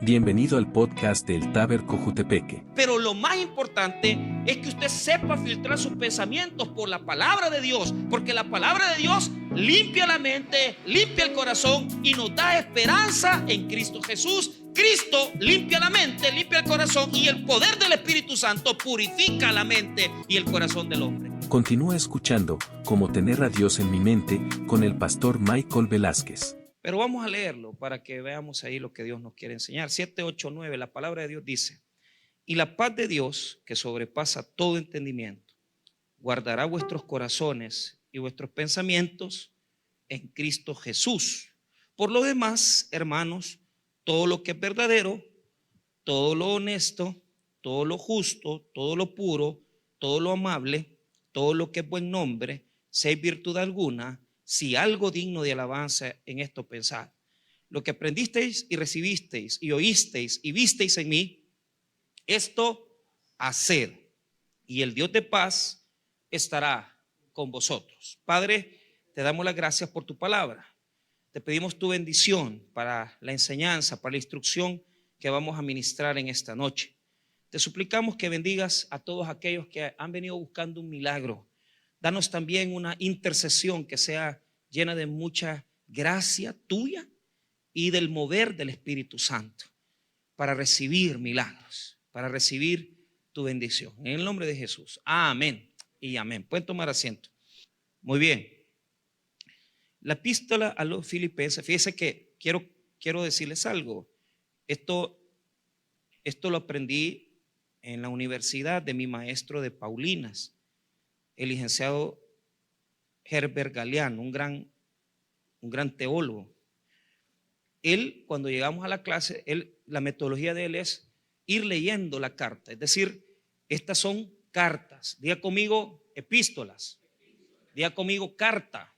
Bienvenido al podcast del Taber Cojutepeque. Pero lo más importante es que usted sepa filtrar sus pensamientos por la palabra de Dios, porque la palabra de Dios limpia la mente, limpia el corazón y nos da esperanza en Cristo Jesús. Cristo limpia la mente, limpia el corazón, y el poder del Espíritu Santo purifica la mente y el corazón del hombre. Continúa escuchando Cómo tener a Dios en mi mente con el pastor Michael Velázquez. Pero vamos a leerlo para que veamos ahí lo que Dios nos quiere enseñar. 7, 8, 9, la palabra de Dios dice: y la paz de Dios, que sobrepasa todo entendimiento, guardará vuestros corazones y vuestros pensamientos en Cristo Jesús. Por lo demás, hermanos, todo lo que es verdadero, todo lo honesto, todo lo justo, todo lo puro, todo lo amable, todo lo que es buen nombre, si hay virtud alguna, si algo digno de alabanza, en esto pensad. Lo que aprendisteis y recibisteis y oísteis y visteis en mí, esto haced, y el Dios de paz estará con vosotros. Padre, te damos las gracias por tu palabra. Te pedimos tu bendición para la enseñanza, para la instrucción que vamos a ministrar en esta noche. Te suplicamos que bendigas a todos aquellos que han venido buscando un milagro. Danos también una intercesión que sea llena de mucha gracia tuya y del mover del Espíritu Santo para recibir milagros, para recibir tu bendición. En el nombre de Jesús. Amén y amén. Pueden tomar asiento. Muy bien. La epístola a los Filipenses, fíjense que quiero decirles algo. Esto lo aprendí en la universidad de mi maestro de Paulinas, el licenciado Herbert Galeano, un gran teólogo. Él, cuando llegamos a la clase, la metodología de él es ir leyendo la carta. Es decir, estas son cartas. Diga conmigo epístolas. Diga conmigo carta.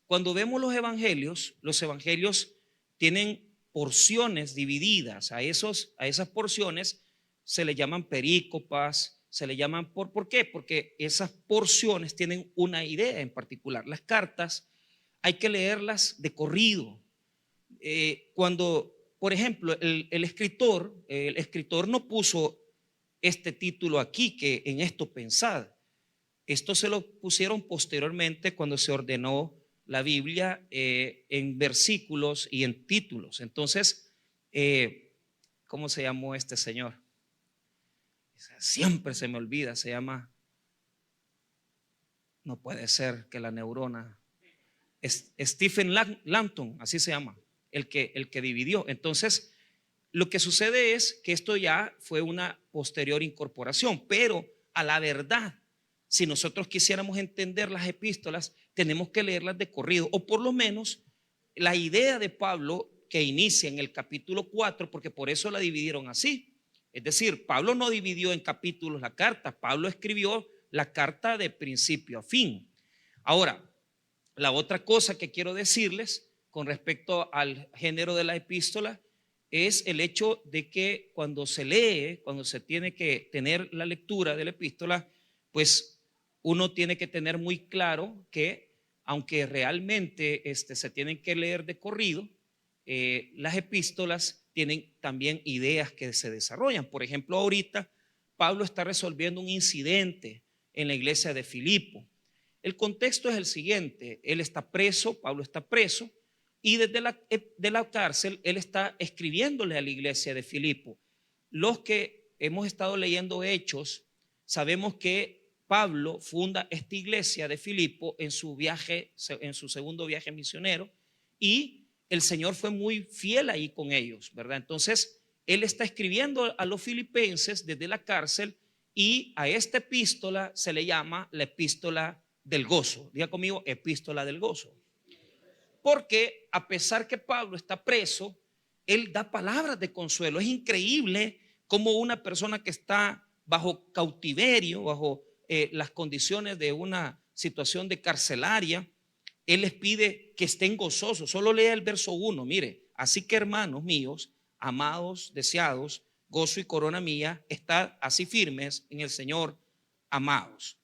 Cuando vemos los evangelios tienen porciones divididas. A esas porciones se le llaman perícopas. Se le llaman ¿por qué? Porque esas porciones tienen una idea en particular. Las cartas hay que leerlas de corrido. Cuando, por ejemplo, el escritor no puso este título aquí, que en esto pensad. Esto se lo pusieron posteriormente cuando se ordenó la Biblia en versículos y en títulos. Entonces, ¿cómo se llamó este señor? Siempre se me olvida, se llama, no puede ser que la neurona, Stephen Langton, así se llama, el que dividió. Entonces, lo que sucede es que esto ya fue una posterior incorporación, pero a la verdad, si nosotros quisiéramos entender las epístolas, tenemos que leerlas de corrido, o por lo menos la idea de Pablo que inicia en el capítulo 4, porque por eso la dividieron así. Es decir, Pablo no dividió en capítulos la carta, Pablo escribió la carta de principio a fin. Ahora, la otra cosa que quiero decirles con respecto al género de la epístola es el hecho de que cuando se lee, cuando se tiene que tener la lectura de la epístola, pues uno tiene que tener muy claro que aunque realmente se tienen que leer de corrido, las epístolas tienen también ideas que se desarrollan. Por ejemplo, ahorita Pablo está resolviendo un incidente en la iglesia de Filipo. El contexto es el siguiente: él está preso, Pablo está preso, y desde la cárcel él está escribiéndole a la iglesia de Filipo. Los que hemos estado leyendo Hechos sabemos que Pablo funda esta iglesia de Filipo en su segundo viaje misionero, y el Señor fue muy fiel ahí con ellos, ¿verdad? Entonces, él está escribiendo a los filipenses desde la cárcel, y a esta epístola se le llama la epístola del gozo. Diga conmigo, epístola del gozo. Porque a pesar que Pablo está preso, él da palabras de consuelo. Es increíble cómo una persona que está bajo cautiverio, bajo las condiciones de una situación de carcelaria, él les pide que estén gozosos. Solo lea el verso 1, mire: así que, hermanos míos, amados, deseados, gozo y corona mía, estad así firmes en el Señor, amados.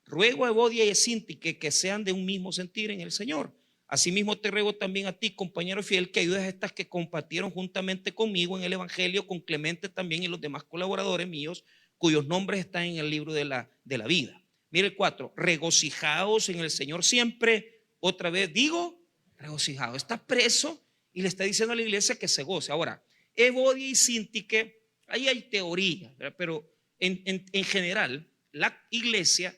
Ruego a Evodia y a Síntique que sean de un mismo sentir en el Señor. Asimismo te ruego también a ti, compañero fiel, que ayudes a estas que compartieron juntamente conmigo en el evangelio, con Clemente también y los demás colaboradores míos, cuyos nombres están en el libro de la vida. Mire el 4, regocijaos en el Señor siempre. Otra vez digo, regocijado. Está preso y le está diciendo a la iglesia que se goce. Ahora, Evodia y Síntique, ahí hay teoría, ¿verdad? Pero en general, la iglesia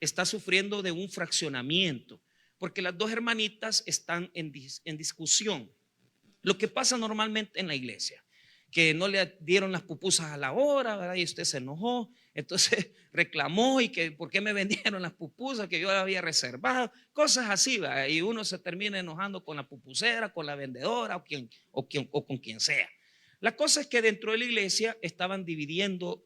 está sufriendo de un fraccionamiento, porque las dos hermanitas están en discusión. Lo que pasa normalmente en la iglesia, que no le dieron las pupusas a la hora, ¿verdad? Y usted se enojó, entonces reclamó y que por qué me vendieron las pupusas que yo las había reservado, cosas así, ¿verdad? Y uno se termina enojando con la pupusera, con la vendedora o con quien sea. La cosa es que dentro de la iglesia estaban siendo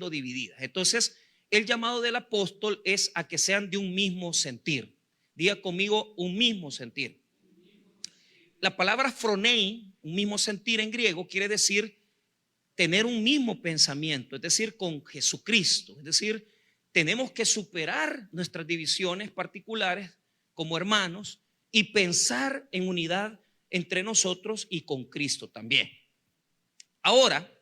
divididas. Entonces, el llamado del apóstol es a que sean de un mismo sentir. Diga conmigo, un mismo sentir. La palabra phronei, un mismo sentir en griego, quiere decir tener un mismo pensamiento, es decir, con Jesucristo. Es decir, tenemos que superar nuestras divisiones particulares como hermanos y pensar en unidad entre nosotros y con Cristo también. Ahora,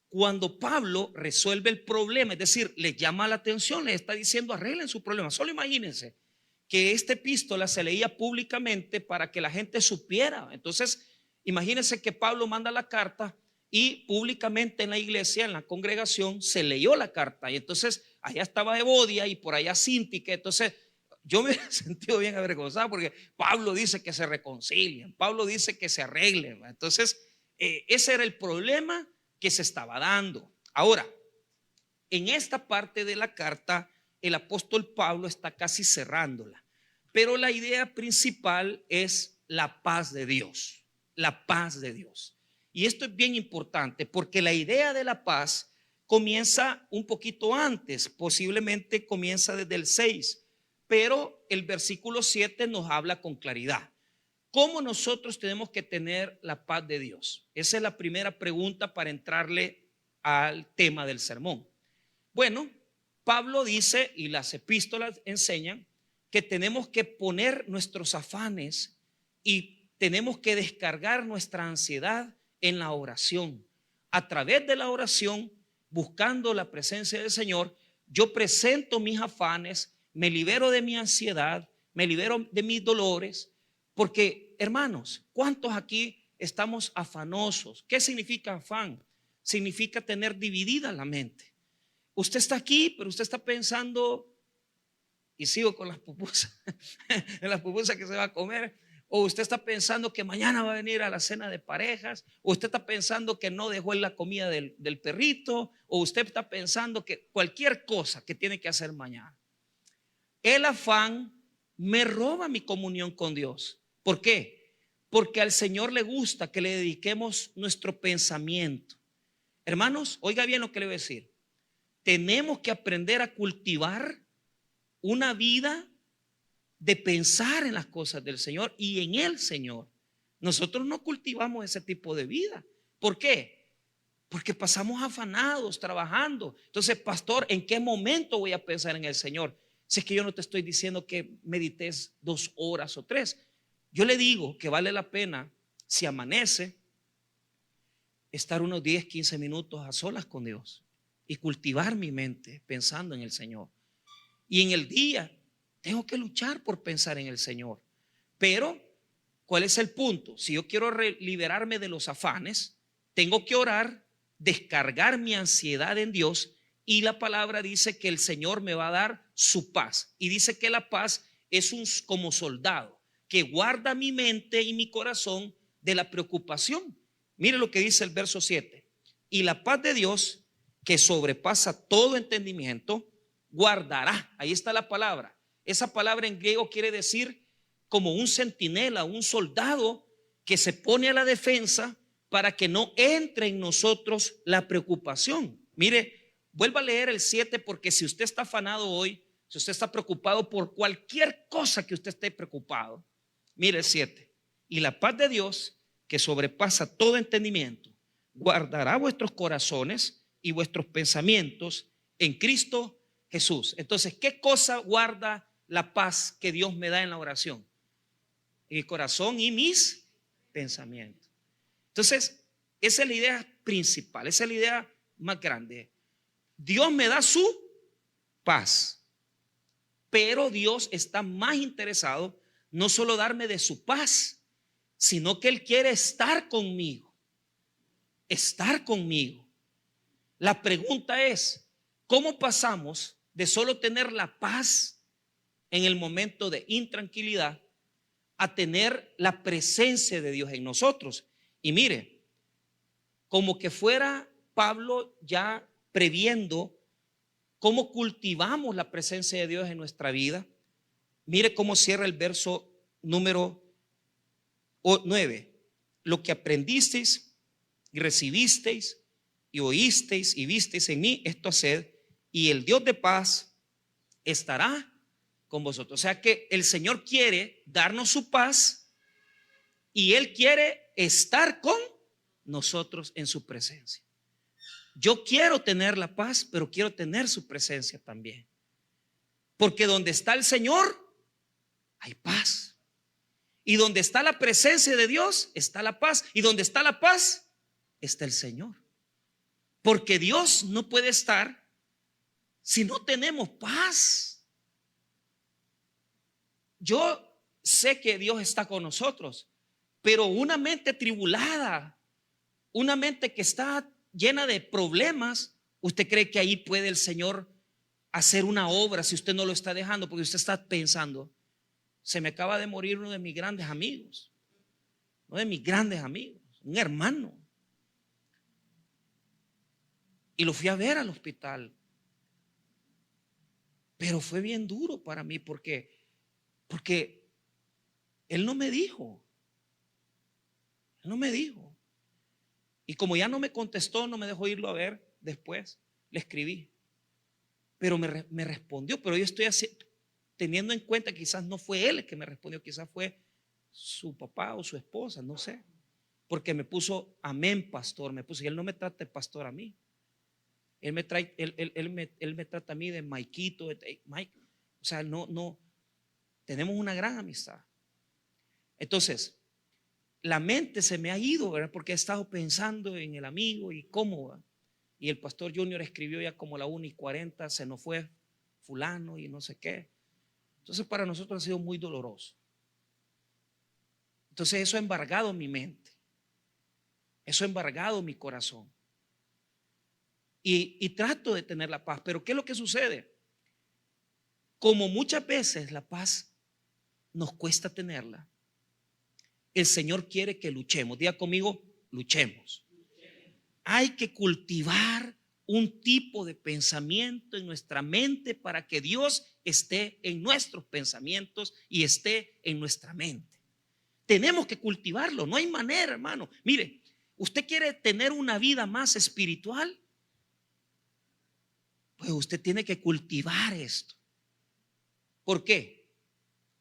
cuando Pablo resuelve el problema, es decir, le llama la atención, le está diciendo arreglen su problema. Solo imagínense que esta epístola se leía públicamente para que la gente supiera. Entonces, imagínense que Pablo manda la carta y públicamente en la iglesia, en la congregación, se leyó la carta. Y entonces allá estaba Evodia y por allá Síntique. Entonces yo me he sentido bien avergonzado porque Pablo dice que se reconcilien, Pablo dice que se arreglen. Entonces ese era el problema que se estaba dando. Ahora, en esta parte de la carta, el apóstol Pablo está casi cerrándola, pero la idea principal es la paz de Dios, la paz de Dios. Y esto es bien importante porque la idea de la paz comienza un poquito antes, posiblemente comienza desde el 6, pero el versículo 7 nos habla con claridad. ¿Cómo nosotros tenemos que tener la paz de Dios? Esa es la primera pregunta para entrarle al tema del sermón. Bueno, Pablo dice, y las epístolas enseñan, que tenemos que poner nuestros afanes y tenemos que descargar nuestra ansiedad en la oración. A través de la oración, buscando la presencia del Señor, yo presento mis afanes, me libero de mi ansiedad, me libero de mis dolores, porque hermanos, ¿cuántos aquí estamos afanosos? ¿Qué significa afán? Significa tener dividida la mente. Usted está aquí, pero usted está pensando, y sigo con las pupusas, en las pupusas que se va a comer, o usted está pensando que mañana va a venir a la cena de parejas, o usted está pensando que no dejó la comida del perrito, o usted está pensando que cualquier cosa que tiene que hacer mañana. El afán me roba mi comunión con Dios. ¿Por qué? Porque al Señor le gusta que le dediquemos nuestro pensamiento. Hermanos, oiga bien lo que le voy a decir. Tenemos que aprender a cultivar una vida de pensar en las cosas del Señor y en el Señor. Nosotros no cultivamos ese tipo de vida. ¿Por qué? Porque pasamos afanados, trabajando. Entonces, pastor, ¿en qué momento voy a pensar en el Señor? Si es que yo no te estoy diciendo que medites 2 horas o 3. Yo le digo que vale la pena, si amanece, estar unos 10, 15 minutos a solas con Dios y cultivar mi mente pensando en el Señor. Y en el día tengo que luchar por pensar en el Señor. Pero, ¿cuál es el punto? Si yo quiero liberarme de los afanes, tengo que orar, descargar mi ansiedad en Dios, y la palabra dice que el Señor me va a dar su paz. Y dice que la paz es como soldado que guarda mi mente y mi corazón de la preocupación. Mire lo que dice el verso 7. Y la paz de Dios, que sobrepasa todo entendimiento, guardará. Ahí está la palabra. Esa palabra en griego quiere decir como un centinela, un soldado que se pone a la defensa para que no entre en nosotros la preocupación. Mire, vuelva a leer el 7 porque si usted está afanado hoy, si usted está preocupado por cualquier cosa que usted esté preocupado, mire el 7. Y la paz de Dios, que sobrepasa todo entendimiento, guardará vuestros corazones y vuestros pensamientos en Cristo Jesús. Entonces, ¿qué cosa guarda la paz que Dios me da en la oración? En el corazón y mis pensamientos. Entonces, esa es la idea principal, esa es la idea más grande. Dios me da su paz, pero Dios está más interesado no solo darme de su paz, sino que Él quiere estar conmigo. Estar conmigo. La pregunta es, ¿cómo pasamos de solo tener la paz en el momento de intranquilidad a tener la presencia de Dios en nosotros? Y mire, como que fuera Pablo ya previendo cómo cultivamos la presencia de Dios en nuestra vida. Mire cómo cierra el verso número 9. Lo que aprendisteis y recibisteis y oísteis y visteis en mí, esto haced, y el Dios de paz estará con vosotros. O sea que el Señor quiere darnos su paz y Él quiere estar con nosotros en su presencia. Yo quiero tener la paz, pero quiero tener su presencia también. Porque donde está el Señor, hay paz. Y donde está la presencia de Dios, está la paz. Y donde está la paz, está el Señor. Porque Dios no puede estar si no tenemos paz. Yo sé que Dios está con nosotros, pero una mente tribulada, una mente que está llena de problemas, ¿usted cree que ahí puede el Señor hacer una obra si usted no lo está dejando? Porque usted está pensando, se me acaba de morir uno de mis grandes amigos, un hermano, y lo fui a ver al hospital, pero fue bien duro para mí porque él no me dijo. Y como ya no me contestó, no me dejó irlo a ver después, le escribí. Pero me respondió, pero yo estoy teniendo en cuenta que quizás no fue él el que me respondió, quizás fue su papá o su esposa, no sé. Porque me puso, amén, pastor, y él no me trata de pastor a mí. Él me trata a mí de Maikito, Mike. O sea, no, tenemos una gran amistad. Entonces, la mente se me ha ido, ¿verdad? Porque he estado pensando en el amigo y cómo va. Y el pastor Junior escribió ya como la 1:40, se nos fue fulano y no sé qué. Entonces para nosotros ha sido muy doloroso. Entonces eso ha embargado mi mente, eso ha embargado mi corazón. Y trato de tener la paz, pero ¿qué es lo que sucede? Como muchas veces la paz nos cuesta tenerla, el Señor quiere que luchemos. Diga conmigo, luchemos. Hay que cultivar un tipo de pensamiento en nuestra mente para que Dios esté en nuestros pensamientos y esté en nuestra mente. Tenemos que cultivarlo, no hay manera, hermano. Mire, ¿usted quiere tener una vida más espiritual? Pues usted tiene que cultivar esto. ¿Por qué?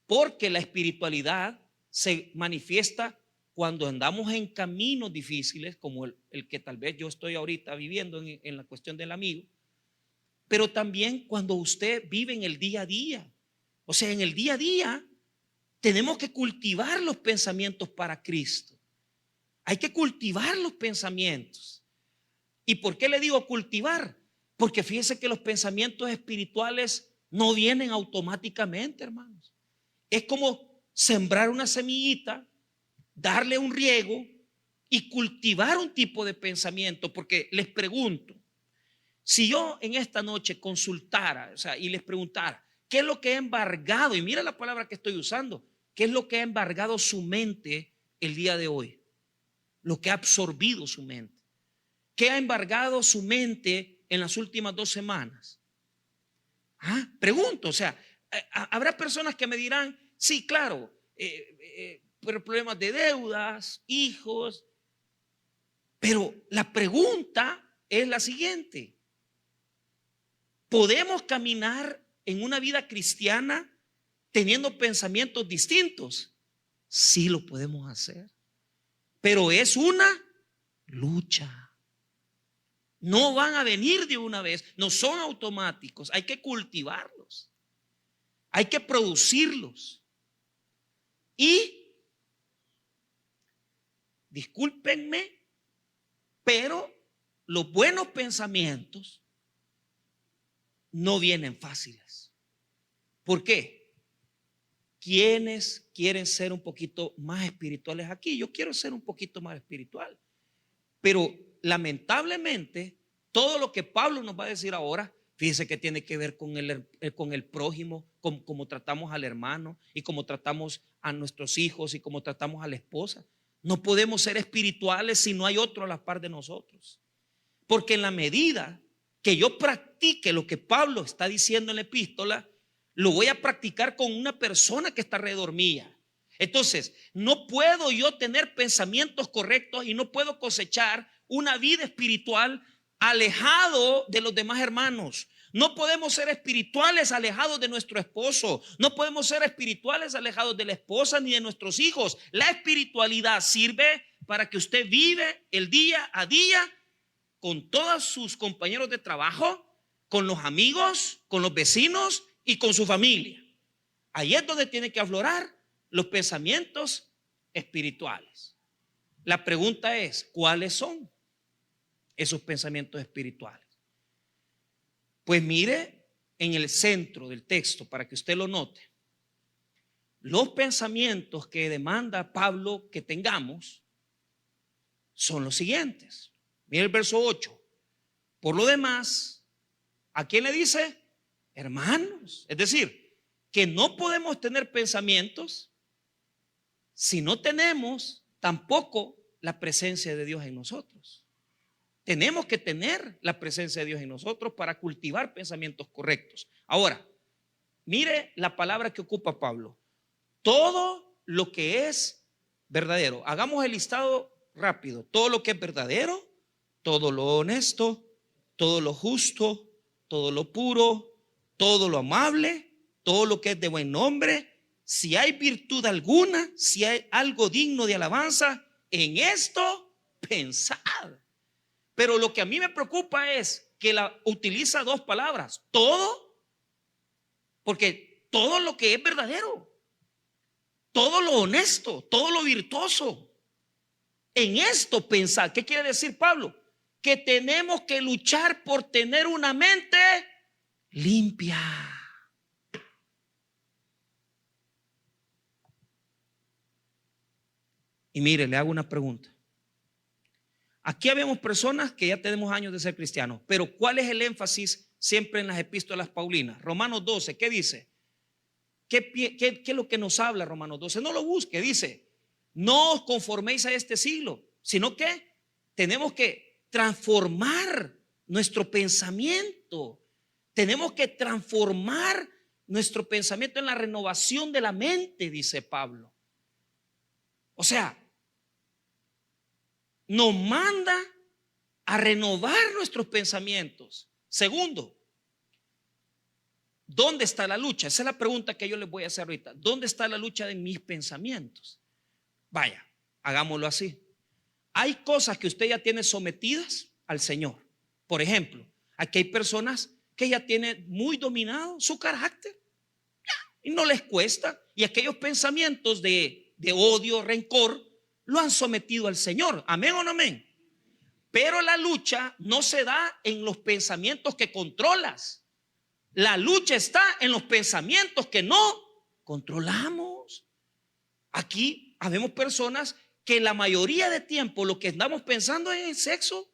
Porque la espiritualidad se manifiesta cuando andamos en caminos difíciles, como el que tal vez yo estoy ahorita viviendo en la cuestión del amigo, pero también cuando usted vive en el día a día. O sea, en el día a día tenemos que cultivar los pensamientos para Cristo. Hay que cultivar los pensamientos. ¿Y por qué le digo cultivar? Porque fíjese que los pensamientos espirituales no vienen automáticamente, hermanos. Es como sembrar una semillita, darle un riego y cultivar un tipo de pensamiento. Porque les pregunto, si yo en esta noche consultara, o sea, y les preguntara, ¿qué es lo que ha embargado? Y mira la palabra que estoy usando. ¿Qué es lo que ha embargado su mente el día de hoy? Lo que ha absorbido su mente. ¿Qué ha embargado su mente en las últimas 2 semanas? Pregunto, o sea, habrá personas que me dirán, sí, claro, pero problemas de deudas, hijos. Pero la pregunta es la siguiente: ¿podemos caminar en una vida cristiana teniendo pensamientos distintos? Sí, lo podemos hacer, pero es una lucha. No van a venir de una vez, no son automáticos, hay que cultivarlos, hay que producirlos. Y discúlpenme, pero los buenos pensamientos no vienen fáciles. ¿Por qué? ¿Quiénes quieren ser un poquito más espirituales aquí? Yo quiero ser un poquito más espiritual. Pero lamentablemente, todo lo que Pablo nos va a decir ahora, fíjese que tiene que ver con el prójimo, con cómo tratamos al hermano y cómo tratamos a nuestros hijos y cómo tratamos a la esposa. No podemos ser espirituales si no hay otro a la par de nosotros. Porque en la medida que yo practique lo que Pablo está diciendo en la epístola, lo voy a practicar con una persona que está alrededor mía. Entonces, no puedo yo tener pensamientos correctos y no puedo cosechar una vida espiritual alejado de los demás hermanos. No podemos ser espirituales alejados de nuestro esposo. No podemos ser espirituales alejados de la esposa ni de nuestros hijos. La espiritualidad sirve para que usted vive el día a día con todos sus compañeros de trabajo, con los amigos, con los vecinos y con su familia. Ahí es donde tiene que aflorar los pensamientos espirituales. La pregunta es, ¿cuáles son esos pensamientos espirituales? Pues mire en el centro del texto para que usted lo note. Los pensamientos que demanda Pablo que tengamos son los siguientes. Mire el verso 8. Por lo demás, ¿a quién le dice? Hermanos. Es decir, que no podemos tener pensamientos si no tenemos tampoco la presencia de Dios en nosotros. Tenemos que tener la presencia de Dios en nosotros para cultivar pensamientos correctos. Ahora, mire la palabra que ocupa Pablo. Todo lo que es verdadero. Hagamos el listado rápido. Todo lo que es verdadero, todo lo honesto, todo lo justo, todo lo puro, todo lo amable, todo lo que es de buen nombre. Si hay virtud alguna, si hay algo digno de alabanza, en esto pensad. Pero lo que a mí me preocupa es que utiliza dos palabras. Todo, porque todo lo que es verdadero, todo lo honesto, todo lo virtuoso, en esto pensad. ¿Qué quiere decir Pablo? Que tenemos que luchar por tener una mente limpia. Y mire, le hago una pregunta. Aquí habemos personas que ya tenemos años de ser cristianos, pero ¿cuál es el énfasis siempre en las epístolas paulinas? Romanos 12, ¿qué dice? ¿Qué es lo que nos habla Romanos 12? No lo busque, dice, no os conforméis a este siglo, sino que tenemos que transformar nuestro pensamiento. Tenemos que transformar nuestro pensamiento en la renovación de la mente, dice Pablo. O sea, nos manda a renovar nuestros pensamientos. Segundo, ¿dónde está la lucha? Esa es la pregunta que yo les voy a hacer ahorita. ¿Dónde está la lucha de mis pensamientos? Vaya, hagámoslo así. Hay cosas que usted ya tiene sometidas al Señor. Por ejemplo, aquí hay personas que ya tienen muy dominado su carácter y no les cuesta. Y aquellos pensamientos de odio, rencor, lo han sometido al Señor. ¿Amén o no amén? Pero la lucha no se da en los pensamientos que controlas. La lucha está en los pensamientos que no controlamos. Aquí habemos personas que la mayoría de tiempo lo que andamos pensando es en sexo.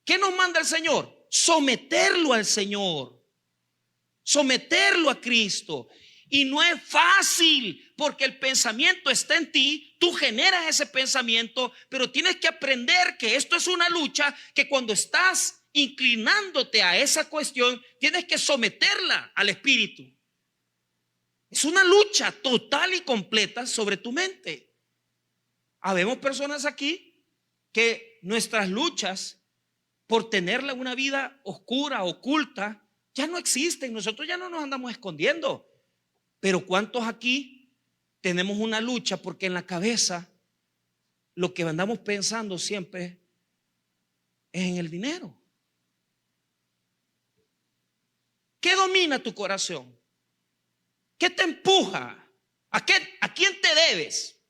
¿Qué nos manda el Señor? Someterlo al Señor, someterlo a Cristo. Y no es fácil porque el pensamiento está en ti, tú generas ese pensamiento, pero tienes que aprender que esto es una lucha, que cuando estás inclinándote a esa cuestión, tienes que someterla al Espíritu. Es una lucha total y completa sobre tu mente. Habemos personas aquí que nuestras luchas por tenerla una vida oscura, oculta, ya no existen. Nosotros ya no nos andamos escondiendo. Pero ¿cuántos aquí tenemos una lucha porque en la cabeza lo que andamos pensando siempre es en el dinero? ¿Qué domina tu corazón? ¿Qué te empuja? ¿A quién te debes?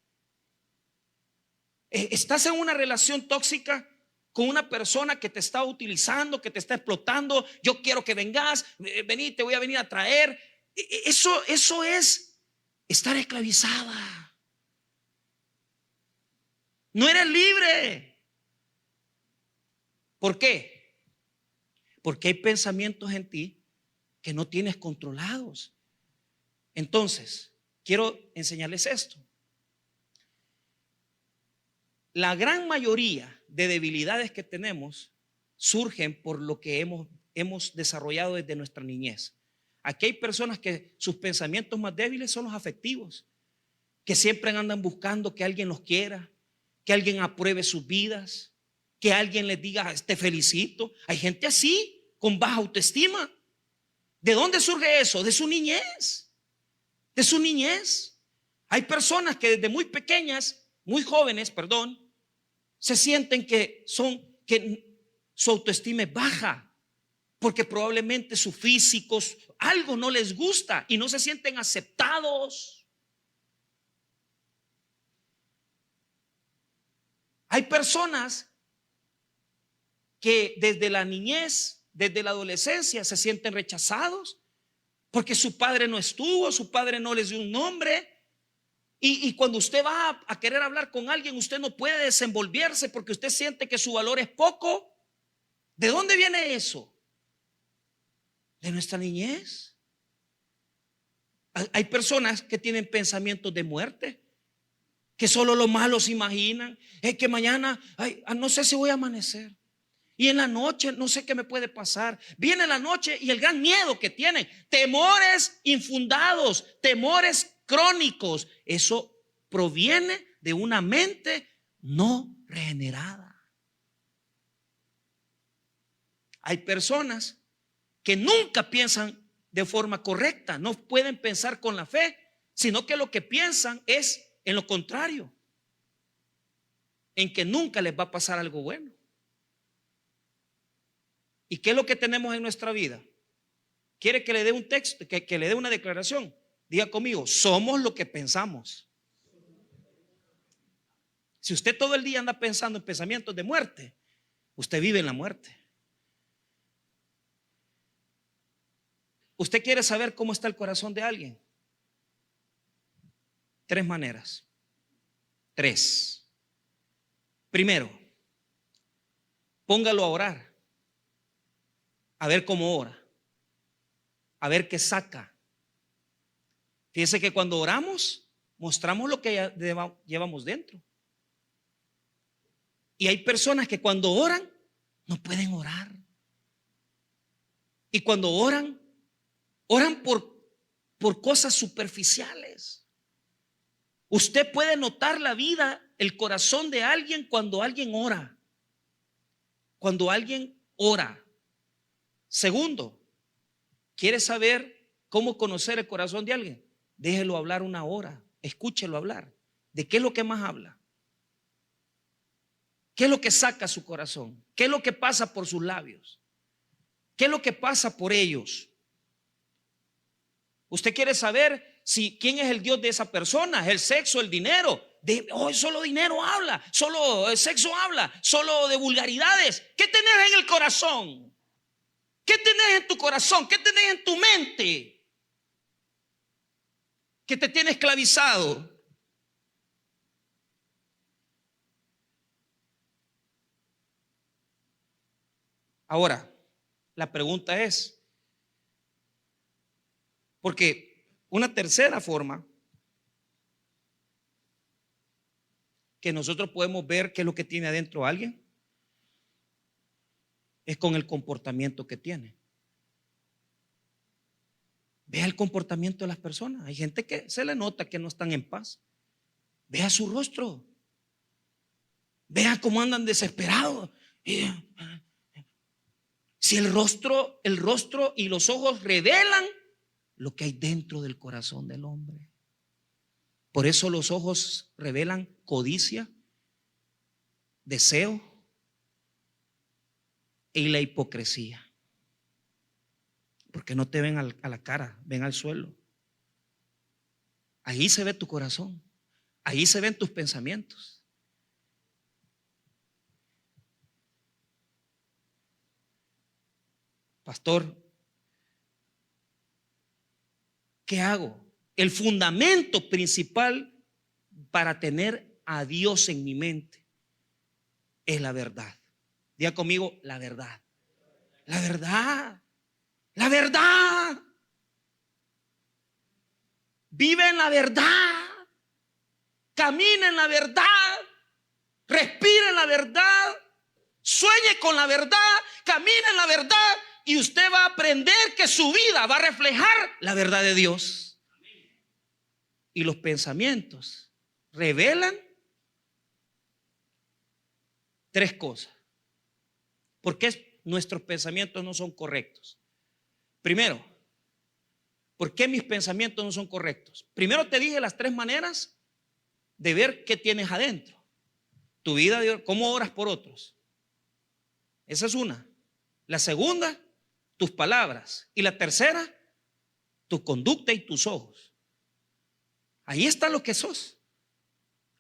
Estás en una relación tóxica con una persona que te está utilizando, que te está explotando. Yo quiero que vengas, vení, te voy a venir a traer. Eso es estar esclavizada. No eres libre. ¿Por qué? Porque hay pensamientos en ti que no tienes controlados. Entonces, quiero enseñarles esto. La gran mayoría de debilidades que tenemos surgen por lo que hemos desarrollado desde nuestra niñez. Aquí hay personas que sus pensamientos más débiles son los afectivos, que siempre andan buscando que alguien los quiera, que alguien apruebe sus vidas, que alguien les diga te felicito. Hay gente así, con baja autoestima. ¿De dónde surge eso? De su niñez. De su niñez. Hay personas que desde muy pequeñas, muy jóvenes, perdón, se sienten que su autoestima es baja, porque probablemente su físico, algo no les gusta y no se sienten aceptados. Hay personas que desde la niñez, desde la adolescencia, se sienten rechazados porque su padre no estuvo, su padre no les dio un nombre. Y cuando usted va a querer hablar con alguien, usted no puede desenvolverse porque usted siente que su valor es poco. ¿De dónde viene eso? De nuestra niñez. Hay personas que tienen pensamientos de muerte, que solo lo malo se imaginan. Es que mañana, no sé si voy a amanecer. Y en la noche no sé qué me puede pasar. Viene la noche y el gran miedo que tienen, temores infundados, temores crónicos. Eso proviene de una mente no regenerada. Hay personas que nunca piensan de forma correcta, no pueden pensar con la fe, sino que lo que piensan es en lo contrario, en que nunca les va a pasar algo bueno. ¿Y qué es lo que tenemos en nuestra vida? ¿Quiere que le dé un texto, que le dé una declaración? Diga conmigo, somos lo que pensamos. Si usted todo el día anda pensando en pensamientos de muerte, usted vive en la muerte. ¿Usted quiere saber cómo está el corazón de alguien? 3 maneras. 3. Primero, póngalo a orar. A ver cómo ora, a ver qué saca. Fíjese que cuando oramos, mostramos lo que llevamos dentro. Y hay personas que cuando oran, no pueden orar. Y cuando oran por cosas superficiales. Usted puede notar la vida, el corazón de alguien cuando alguien ora. Cuando alguien ora. Segundo, ¿quiere saber cómo conocer el corazón de alguien? Déjelo hablar 1 hora, escúchelo hablar. ¿De qué es lo que más habla? ¿Qué es lo que saca su corazón? ¿Qué es lo que pasa por sus labios? ¿Qué es lo que pasa por ellos? ¿Usted quiere saber quién es el Dios de esa persona? ¿El sexo, el dinero? Solo dinero habla, solo sexo habla, solo de vulgaridades. ¿Qué tenés en el corazón? ¿Qué tenés en tu corazón? ¿Qué tenés en tu mente que te tiene esclavizado? Ahora, la pregunta es, porque una tercera forma que nosotros podemos ver qué es lo que tiene adentro alguien es con el comportamiento que tiene. Vea el comportamiento de las personas. Hay gente que se le nota que no están en paz. Vea su rostro. Vea cómo andan desesperados. Si el rostro y los ojos revelan lo que hay dentro del corazón del hombre. Por eso los ojos revelan codicia, deseo y la hipocresía. Porque no te ven a la cara, ven al suelo. Ahí se ve tu corazón, ahí se ven tus pensamientos. pastor, ¿qué hago? El fundamento principal para tener a Dios en mi mente es la verdad. Diga conmigo, la verdad. La verdad. La verdad. Vive en la verdad. Camina en la verdad. Respira en la verdad. Sueñe con la verdad. Camina en la verdad. Y usted va a aprender que su vida va a reflejar la verdad de Dios. Y los pensamientos revelan tres cosas. ¿Por qué nuestros pensamientos no son correctos? Primero, ¿por qué mis pensamientos no son correctos? Primero te dije las tres maneras de ver qué tienes adentro. Tu vida, cómo oras por otros. Esa es una. La segunda, tus palabras. Y la tercera, tu conducta y tus ojos. Ahí está lo que sos.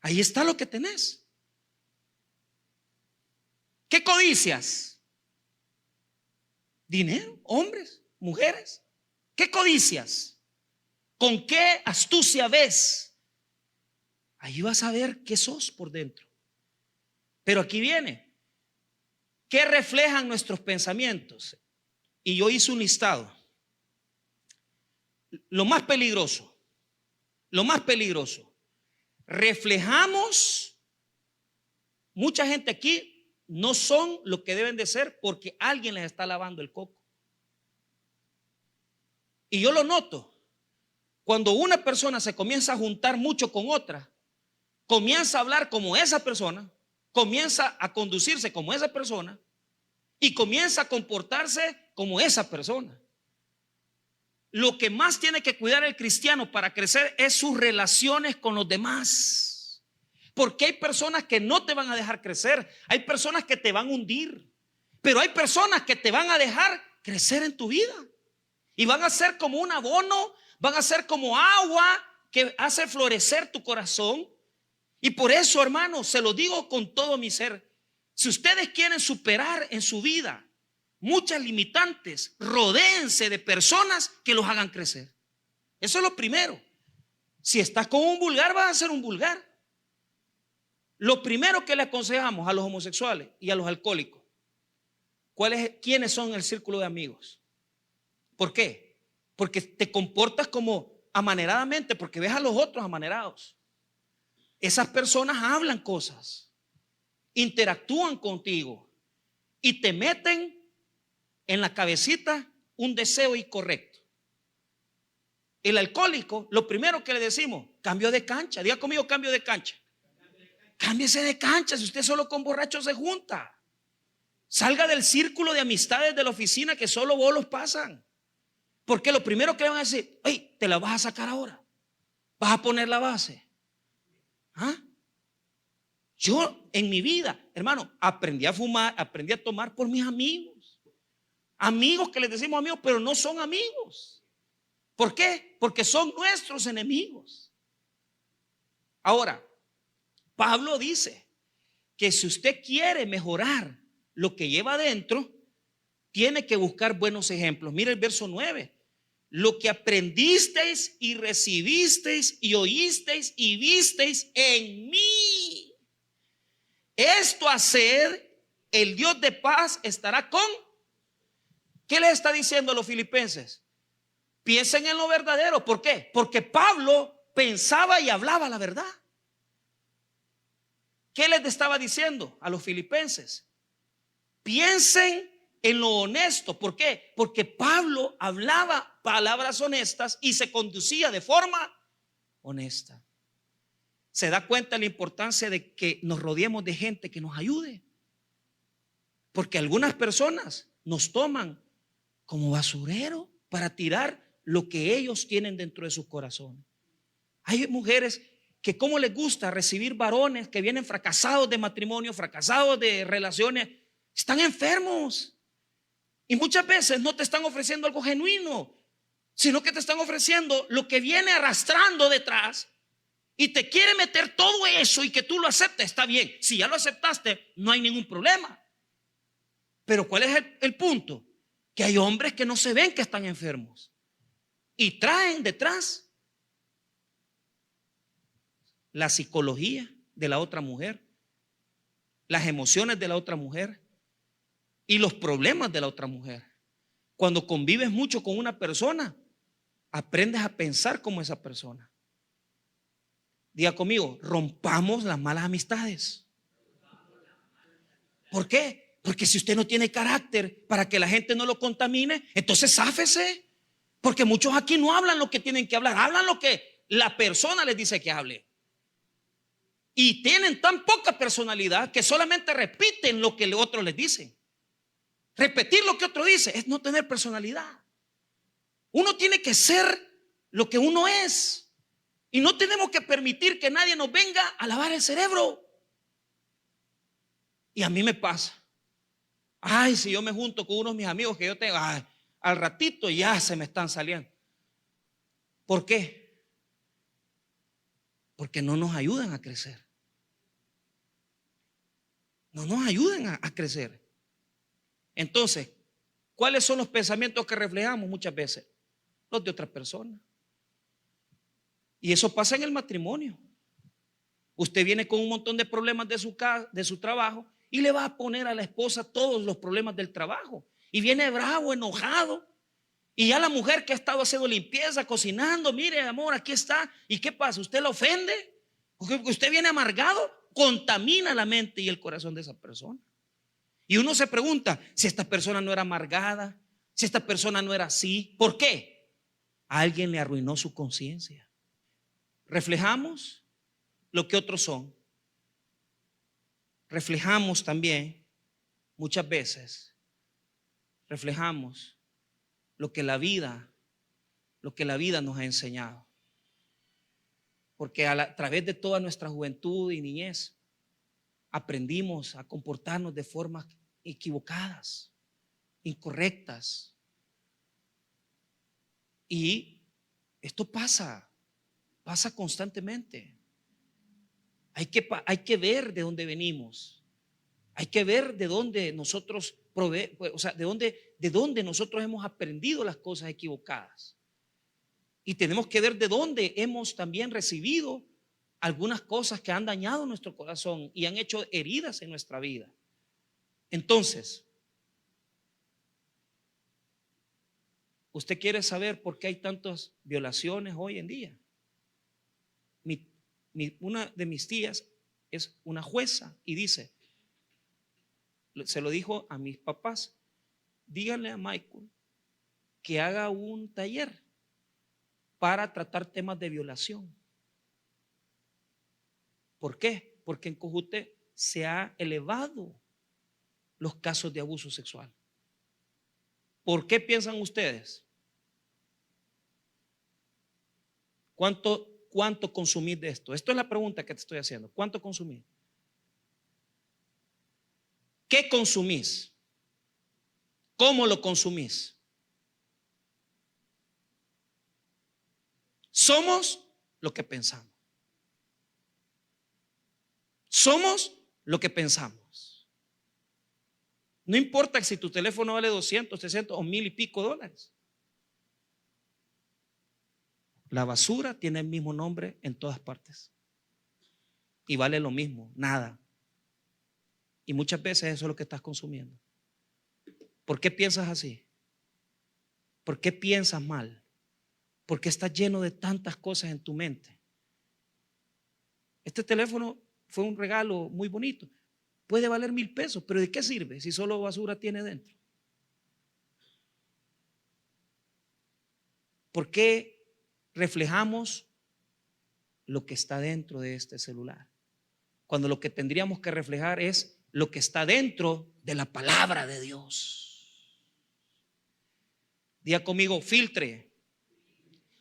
Ahí está lo que tenés. ¿Qué codicias? Dinero, hombres, mujeres. ¿Qué codicias? ¿Con qué astucia ves? Ahí vas a ver qué sos por dentro. Pero aquí viene. ¿Qué reflejan nuestros pensamientos? Y yo hice un listado. Lo más peligroso. Reflejamos, mucha gente aquí no son lo que deben de ser porque alguien les está lavando el coco. Y yo lo noto. Cuando una persona se comienza a juntar mucho con otra, comienza a hablar como esa persona, comienza a conducirse como esa persona y comienza a comportarse como esa persona. Lo que más tiene que cuidar el cristiano para crecer es sus relaciones con los demás. Porque hay personas que no te van a dejar crecer, hay personas que te van a hundir, pero hay personas que te van a dejar crecer en tu vida y van a ser como un abono, van a ser como agua que hace florecer tu corazón. Y por eso, hermanos, se lo digo con todo mi ser, si ustedes quieren superar en su vida muchas limitantes, rodéense de personas que los hagan crecer. Eso es lo primero. Si estás con un vulgar, vas a ser un vulgar. Lo primero que le aconsejamos a los homosexuales y a los alcohólicos, ¿quiénes son el círculo de amigos? ¿Por qué? Porque te comportas como amaneradamente, porque ves a los otros amanerados. Esas personas hablan cosas, interactúan contigo y te meten en la cabecita un deseo incorrecto. El alcohólico, lo primero que le decimos, cambio de cancha. Diga conmigo, cambio de cancha. Cámbiese de cancha. Si usted solo con borrachos se junta, salga del círculo de amistades de la oficina que solo bolos pasan. Porque lo primero que le van a decir, hey, te la vas a sacar ahora, vas a poner la base. ¿Ah? Yo en mi vida, hermano, aprendí a fumar, aprendí a tomar por mis amigos. Amigos que les decimos amigos, pero no son amigos. ¿Por qué? Porque son nuestros enemigos. Ahora, Pablo dice que si usted quiere mejorar lo que lleva adentro, tiene que buscar buenos ejemplos. Mira el verso 9. Lo que aprendisteis y recibisteis y oísteis y visteis en mí, esto haced, el Dios de paz estará con. ¿Qué les está diciendo a los filipenses? Piensen en lo verdadero. ¿Por qué? Porque Pablo pensaba y hablaba la verdad. ¿Qué les estaba diciendo a los filipenses? Piensen en lo honesto. ¿Por qué? Porque Pablo hablaba palabras honestas y se conducía de forma honesta. ¿Se da cuenta de la importancia de que nos rodeemos de gente que nos ayude? Porque algunas personas nos toman como basurero para tirar lo que ellos tienen dentro de sus corazones. Hay mujeres que como les gusta recibir varones que vienen fracasados de matrimonio, fracasados de relaciones, están enfermos. Y muchas veces no te están ofreciendo algo genuino, sino que te están ofreciendo lo que viene arrastrando detrás y te quiere meter todo eso y que tú lo aceptes. Está bien, si ya lo aceptaste, no hay ningún problema. Pero ¿cuál es el punto? que hay hombres que no se ven que están enfermos y traen detrás la psicología de la otra mujer, las emociones de la otra mujer y los problemas de la otra mujer. Cuando convives mucho con una persona, aprendes a pensar como esa persona. Diga conmigo, rompamos las malas amistades. ¿Por qué? Porque si usted no tiene carácter para que la gente no lo contamine, entonces záfese. Porque muchos aquí no hablan lo que tienen que hablar, hablan lo que la persona les dice que hable. Y tienen tan poca personalidad que solamente repiten lo que otros les dicen. Repetir lo que otro dice es no tener personalidad. Uno tiene que ser lo que uno es. Y no tenemos que permitir que nadie nos venga a lavar el cerebro. Y a mí me pasa. Ay, si yo me junto con unos de mis amigos que yo tengo, ay, al ratito ya se me están saliendo. ¿Por qué? Porque no nos ayudan a crecer. No nos ayudan a crecer. Entonces, ¿cuáles son los pensamientos que reflejamos muchas veces? Los de otras personas. Y eso pasa en el matrimonio. Usted viene con un montón de problemas de su casa, de su trabajo, y le va a poner a la esposa todos los problemas del trabajo. Y viene bravo, enojado. Y ya la mujer que ha estado haciendo limpieza, cocinando, mire, amor, aquí está. ¿Y qué pasa? ¿Usted la ofende? Porque usted viene amargado, contamina la mente y el corazón de esa persona. Y uno se pregunta, si esta persona no era amargada, si esta persona no era así, ¿por qué? Alguien le arruinó su conciencia. Reflejamos lo que otros son. Reflejamos también, muchas veces, reflejamos lo que la vida nos ha enseñado. Porque a través de toda nuestra juventud y niñez aprendimos a comportarnos de formas equivocadas, incorrectas. Y esto pasa constantemente. Hay que ver de dónde venimos. Hay que ver de dónde nosotros de dónde nosotros hemos aprendido las cosas equivocadas. Y tenemos que ver de dónde hemos también recibido algunas cosas que han dañado nuestro corazón y han hecho heridas en nuestra vida. Entonces, ¿usted quiere saber por qué hay tantas violaciones hoy en día? Una de mis tías es una jueza y dice, se lo dijo a mis papás, díganle a Michael que haga un taller para tratar temas de violación. ¿Por qué? Porque en Cojute se ha elevado los casos de abuso sexual. ¿Por qué piensan ustedes? ¿Cuánto consumís de esto? Esto es la pregunta que te estoy haciendo. ¿Cuánto consumís? ¿Qué consumís? ¿Cómo lo consumís? Somos lo que pensamos. Somos lo que pensamos. No importa si tu teléfono vale 200, 300 o 1000 y pico dólares. La basura tiene el mismo nombre en todas partes. Y vale lo mismo, nada. Y muchas veces eso es lo que estás consumiendo. ¿Por qué piensas así? ¿Por qué piensas mal? ¿Por qué estás lleno de tantas cosas en tu mente? Este teléfono fue un regalo muy bonito. Puede valer 1000 pesos, pero ¿de qué sirve si solo basura tiene dentro? ¿Por qué reflejamos lo que está dentro de este celular? Cuando lo que tendríamos que reflejar es lo que está dentro de la palabra de Dios. Diga conmigo, filtre.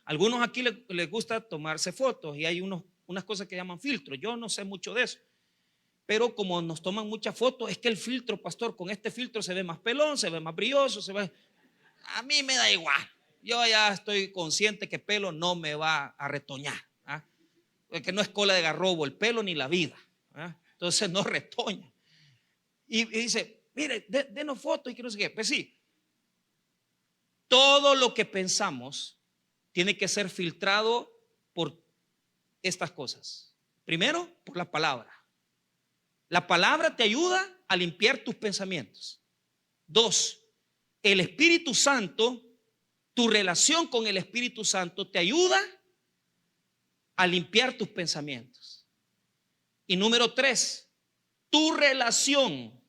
Algunos aquí les gusta tomarse fotos y hay unas cosas que llaman filtros. Yo no sé mucho de eso. Pero como nos toman muchas fotos, es que el filtro, pastor, con este filtro se ve más pelón, se ve más brilloso, a mí me da igual. Yo ya estoy consciente que pelo no me va a retoñar, ¿ah? Que no es cola de garrobo el pelo ni la vida, ¿ah? Entonces no retoña. Y dice, mire, denos fotos y que no sé qué. Pues sí, todo lo que pensamos tiene que ser filtrado por estas cosas. Primero, por la palabra. La palabra te ayuda a limpiar tus pensamientos. 2, el Espíritu Santo, tu relación con el Espíritu Santo te ayuda a limpiar tus pensamientos. Y número 3, tu relación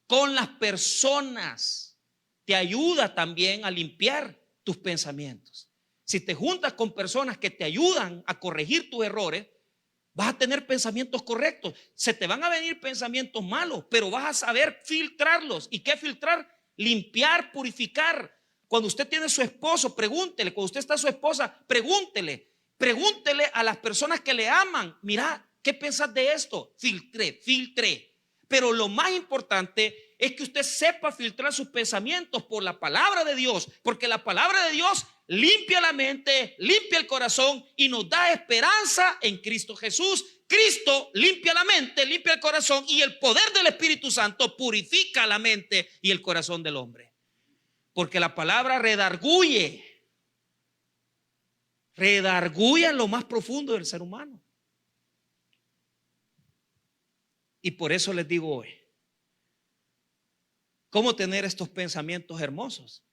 con las personas te ayuda también a limpiar tus pensamientos. Si te juntas con personas que te ayudan a corregir tus errores, vas a tener pensamientos correctos. Se te van a venir pensamientos malos, pero vas a saber filtrarlos. ¿Y qué filtrar? Limpiar, purificar. Cuando usted tiene a su esposo, pregúntele. Cuando usted está a su esposa, pregúntele a las personas que le aman. Mira, ¿qué piensas de esto? Filtre. Pero lo más importante es que usted sepa filtrar sus pensamientos por la palabra de Dios, porque la palabra de Dios limpia la mente, limpia el corazón y nos da esperanza en Cristo Jesús. Cristo limpia la mente, limpia el corazón, y el poder del Espíritu Santo purifica la mente y el corazón del hombre. Porque la palabra redarguye en lo más profundo del ser humano. Y por eso les digo hoy, ¿cómo tener estos pensamientos hermosos?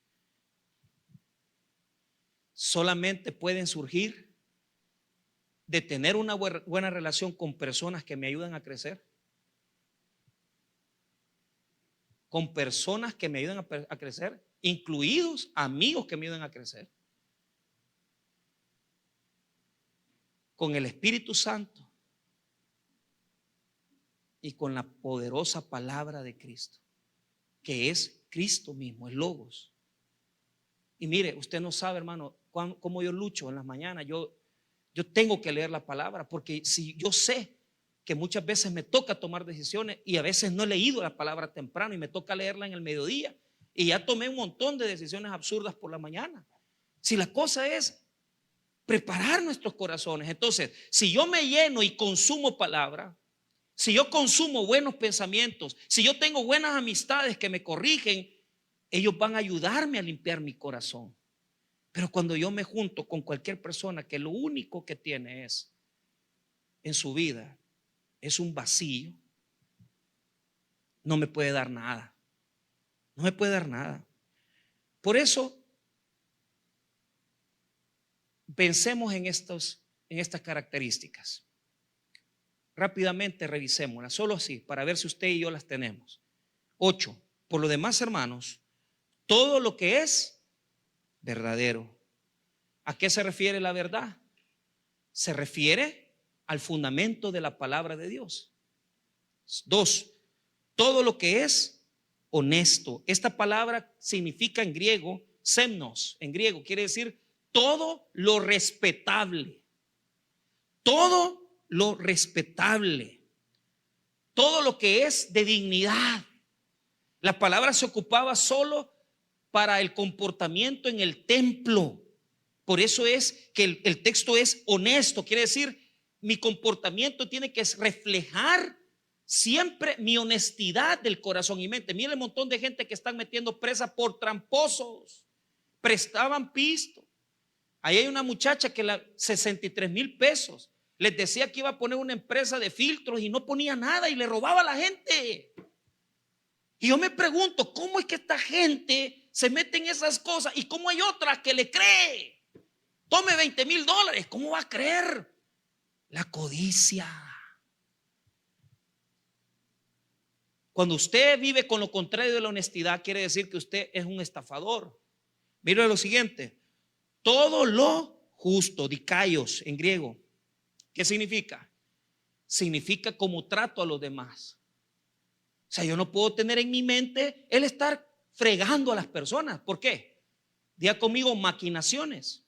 Solamente pueden surgir de tener una buena relación con personas que me ayudan a crecer, con personas que me ayudan a crecer, incluidos amigos que me ayudan a crecer, con el Espíritu Santo y con la poderosa palabra de Cristo, que es Cristo mismo, el Logos. Y mire, usted no sabe, hermano, cómo yo lucho en las mañanas. Yo tengo que leer la palabra, porque si yo sé que muchas veces me toca tomar decisiones y a veces no he leído la palabra temprano y me toca leerla en el mediodía, y ya tomé un montón de decisiones absurdas por la mañana. Si la cosa es preparar nuestros corazones, entonces si yo me lleno y consumo palabra, si yo consumo buenos pensamientos, si yo tengo buenas amistades que me corrigen, ellos van a ayudarme a limpiar mi corazón. Pero cuando yo me junto con cualquier persona que lo único que tiene es en su vida es un vacío, no me puede dar nada. No me puede dar nada. Por eso pensemos en estas características. Rápidamente revisémoslas, solo así, para ver si usted y yo las tenemos. 8. Por lo demás, hermanos, todo lo que es verdadero. ¿A qué se refiere la verdad? Se refiere al fundamento de la palabra de Dios. 2. Todo lo que es honesto. Esta palabra significa en griego, semnos, en griego quiere decir todo lo respetable. Todo lo respetable, todo lo que es de dignidad. La palabra se ocupaba solo para el comportamiento en el templo. Por eso es que el texto es honesto, quiere decir mi comportamiento tiene que reflejar siempre mi honestidad del corazón y mente. Mire el montón de gente que están metiendo presa por tramposos, prestaban pisto. Ahí hay una muchacha que 63,000 pesos. Les decía que iba a poner una empresa de filtros y no ponía nada y le robaba a la gente. Y yo me pregunto, ¿cómo es que esta gente se mete en esas cosas? Y cómo hay otras que le cree. Tome $20,000. ¿Cómo va a creer? La codicia. Cuando usted vive con lo contrario de la honestidad, quiere decir que usted es un estafador. Mire lo siguiente. Todo lo justo, dikaios en griego. ¿Qué significa? Significa como trato a los demás. O sea, yo no puedo tener en mi mente el estar fregando a las personas. ¿Por qué? Diga conmigo, maquinaciones.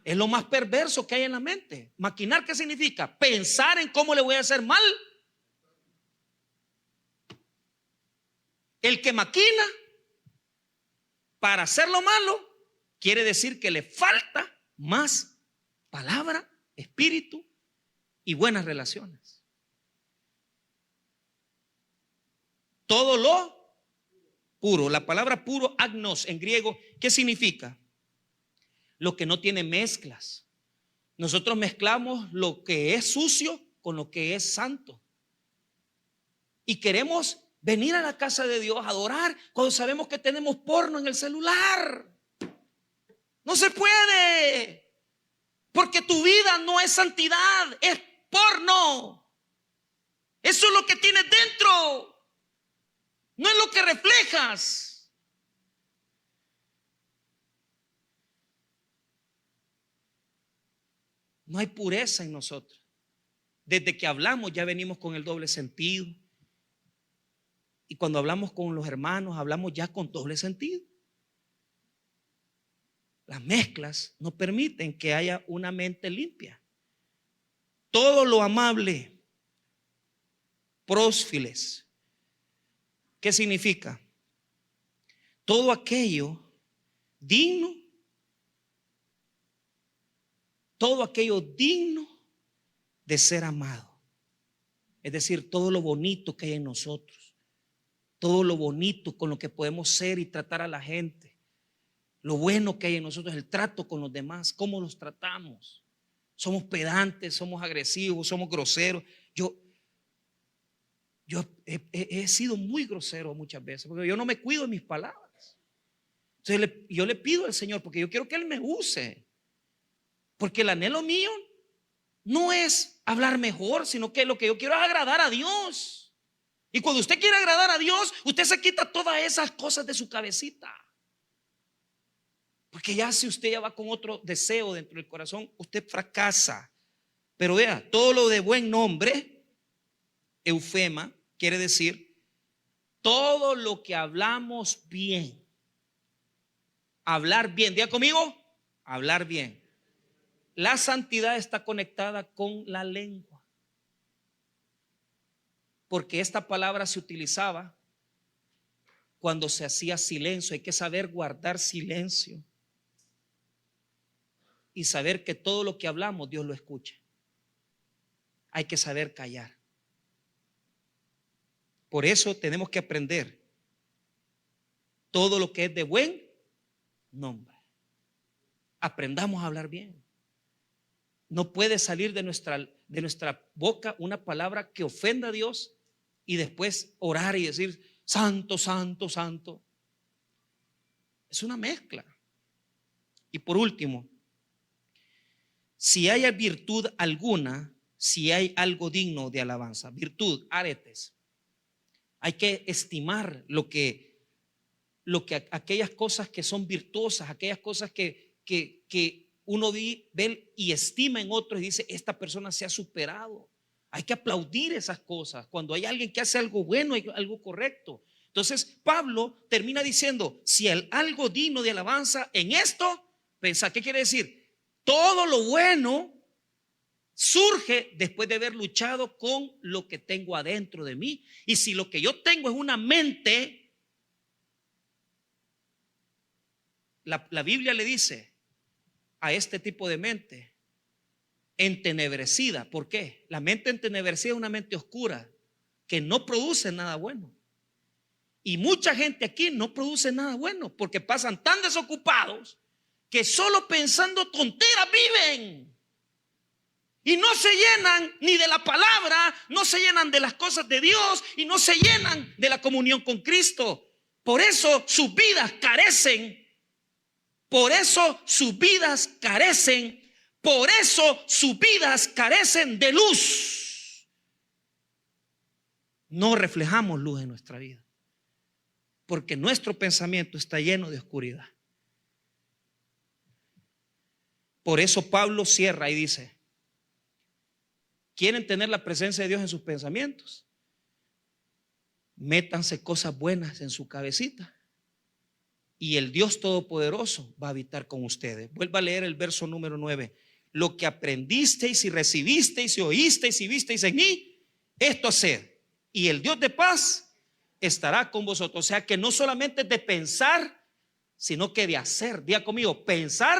Es lo más perverso que hay en la mente. Maquinar, ¿qué significa? Pensar en cómo le voy a hacer mal. El que maquina para hacer lo malo quiere decir que le falta más palabra, espíritu y buenas relaciones. Todo lo puro. La palabra puro, agnos, en griego, ¿qué significa? Lo que no tiene mezclas. Nosotros mezclamos lo que es sucio con lo que es santo. Y queremos venir a la casa de Dios a adorar cuando sabemos que tenemos porno en el celular. No se puede. Porque tu vida no es santidad, es porno. Eso es lo que tienes dentro. No es lo que reflejas. No hay pureza en nosotros. Desde que hablamos ya venimos con el doble sentido. Y cuando hablamos con los hermanos, hablamos ya con doble sentido. Las mezclas no permiten que haya una mente limpia. Todo lo amable, prósfiles. ¿Qué significa? Todo aquello digno, todo aquello digno de ser amado. Es decir, todo lo bonito que hay en nosotros, todo lo bonito con lo que podemos ser y tratar a la gente, lo bueno que hay en nosotros, el trato con los demás, cómo los tratamos. Somos pedantes, somos agresivos, somos groseros. Yo he sido muy grosero muchas veces porque yo no me cuido de mis palabras. Entonces yo le pido al Señor porque yo quiero que Él me use. Porque el anhelo mío no es hablar mejor, sino que lo que yo quiero es agradar a Dios. Y cuando usted quiere agradar a Dios, usted se quita todas esas cosas de su cabecita. Porque ya si usted ya va con otro deseo dentro del corazón, usted fracasa. Pero vea, todo lo de buen nombre, eufema, quiere decir todo lo que hablamos bien. Hablar bien, diga conmigo, hablar bien. La santidad está conectada con la lengua. Porque esta palabra se utilizaba cuando se hacía silencio. Hay que saber guardar silencio. Y saber que todo lo que hablamos Dios lo escucha. Hay que saber callar. Por eso tenemos que aprender todo lo que es de buen nombre. Aprendamos a hablar bien. No puede salir de nuestra boca una palabra que ofenda a Dios y después orar y decir santo, santo, santo. Es una mezcla. Y por último, si hay virtud alguna, si hay algo digno de alabanza, virtud, aretes, hay que estimar lo que aquellas cosas que son virtuosas, aquellas cosas que uno ve y estima en otros y dice, esta persona se ha superado. Hay que aplaudir esas cosas cuando hay alguien que hace algo bueno y algo correcto. Entonces Pablo termina diciendo, si hay algo digno de alabanza en esto, pensá, ¿qué quiere decir? Todo lo bueno surge después de haber luchado con lo que tengo adentro de mí. Y si lo que yo tengo es una mente, la Biblia le dice a este tipo de mente entenebrecida. ¿Por qué? La mente entenebrecida es una mente oscura que no produce nada bueno. Y mucha gente aquí no produce nada bueno porque pasan tan desocupados que solo pensando tonteras viven. Y no se llenan ni de la palabra, no se llenan de las cosas de Dios y no se llenan de la comunión con Cristo. Por eso sus vidas carecen. Por eso sus vidas carecen. Por eso sus vidas carecen de luz. No reflejamos luz en nuestra vida. Porque nuestro pensamiento está lleno de oscuridad. Por eso Pablo cierra y dice, ¿quieren tener la presencia de Dios en sus pensamientos? Métanse cosas buenas en su cabecita y el Dios Todopoderoso va a habitar con ustedes. Vuelva a leer el verso número 9. Lo que aprendisteis y recibisteis y oísteis y visteis en mí, esto haced, y el Dios de paz estará con vosotros. O sea que no solamente de pensar, sino que de hacer. Diga conmigo, pensar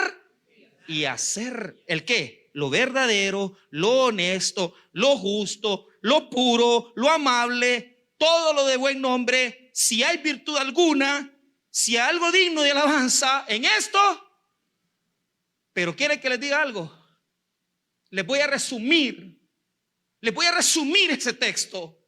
y hacer. ¿El qué? Lo verdadero, lo honesto, lo justo, lo puro, lo amable, todo lo de buen nombre. si hay virtud alguna, si hay algo digno de alabanza en esto, pero quiere que les diga algo. Les voy a resumir ese texto.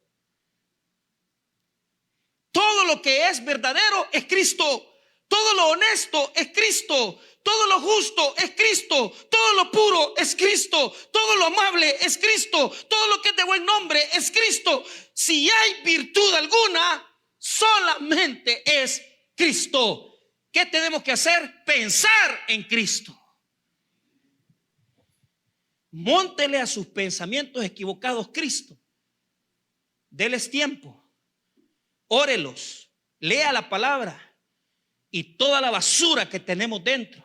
Todo lo que es verdadero es Cristo. Todo lo honesto es Cristo. Todo lo justo es Cristo. Todo lo puro es Cristo. Todo lo amable es Cristo. Todo lo que es de buen nombre es Cristo. Si hay virtud alguna, solamente es Cristo. ¿Qué tenemos que hacer? Pensar en Cristo. Móntele a sus pensamientos equivocados Cristo. Déles tiempo. Órelos. Lea la palabra. Y toda la basura que tenemos dentro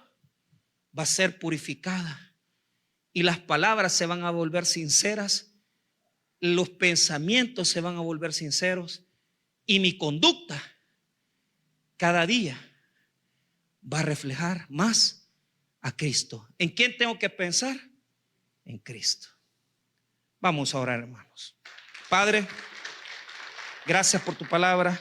va a ser purificada. Y las palabras se van a volver sinceras. Los pensamientos se van a volver sinceros. Y mi conducta cada día va a reflejar más a Cristo. ¿En quién tengo que pensar? En Cristo. Vamos a orar, hermanos. Padre, gracias por tu palabra.